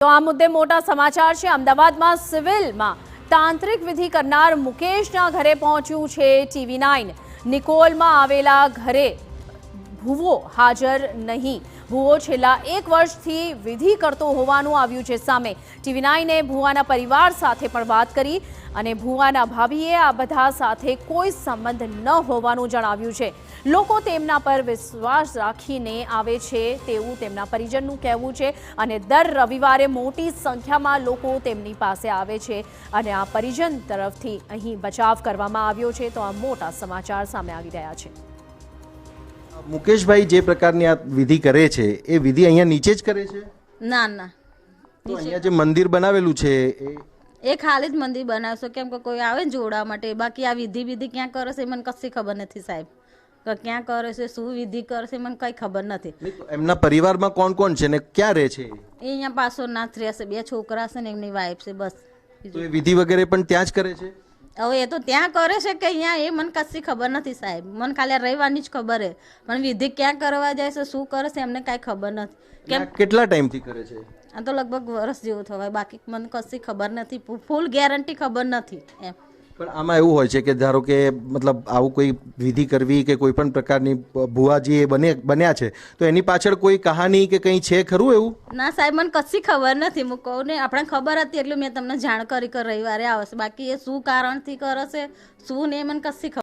તો આ મુદ્દે મોટા સમાચાર છે। અમદાવાદમાં સિવિલમાં તાંત્રિક વિધિ કરનાર મુકેશના ઘરે પહોંચ્યું છે TV9। નિકોલમાં આવેલા ઘરે ભૂવો હાજર નહીં। ભૂવો છેલ્લા 1 વર્ષથી વિધિ કરતો હોવાનું આવ્યું છે સામે। TV9એ ભૂવાના પરિવાર સાથે પણ વાત કરી અને ભૂવાના ભાભીએ આ બધા સાથે કોઈ સંબંધ ન હોવાનું જણાવ્યું છે। લોકો તેમના પર વિશ્વાસ રાખીને આવે છે તેવું તેમના પરિજનનું કહેવું છે અને દર રવિવારે મોટી સંખ્યામાં લોકો તેમની પાસે આવે છે અને આ પરિજન તરફથી અહીં બચાવ કરવામાં આવ્યો છે। તો આ મોટા સમાચાર સામે આવી રહ્યા છે। મુકેશભાઈ જે પ્રકારની આ વિધિ કરે છે એ વિધિ અહીંયા નીચે જ કરે છે? ના ના, તો અહીંયા જે મંદિર બનાવેલું છે એ ખાલી જ મંદિર બનાવશો કેમ કે કોઈ આવે ને જોડવા માટે। બાકી આ વિધિ ક્યાં કરે છે મને કશી ખબર નથી સાહેબ, કે ક્યાં કરે છે, શું વિધિ કરે છે મને કઈ ખબર નથી। એમના પરિવારમાં કોણ કોણ છે ને ક્યાં રહે છે? એ અહીંયા પાછળનાથ રહેશે, 2 છોકરા છે ને એમની વાઈફ છે બસ। તો એ વિધિ વગેરે પણ ત્યાં જ કરે છે? હવે એ તો ત્યાં કરે છે કે અહીંયા એ મને કશી ખબર નથી સાહેબ, મને ખાલી રવિવારની જ ખબર છે પણ વિધિ ક્યાં કરવા જાય છે, શું કરે છે એમને કાંઈ ખબર નથી। કેમ કેટલા ટાઈમથી કરે છે? આ તો લગભગ વર્ષ જેવું થવાય, બાકી મને કશી ખબર નથી, ફૂલ ગેરંટી ખબર નથી એમ। પણ આમાં એવું હોય છે કે ધારો કે મતલબ આવું કોઈ વિધિ કરવી કે કોઈ પણ પ્રકારની ભુવાજી એ બન્યા છે તો એની પાછળ કોઈ કહાની કે કંઈ છે ખરું એવું? ના સાહેબ મને કશી ખબર નથી, હું કહું ને આપણે ખબર હતી એટલે મેં તમને જાણ કરી કે રવિવારે આવશે, બાકી એ શું કારણથી કરે છે શું ને મને કશી ખબર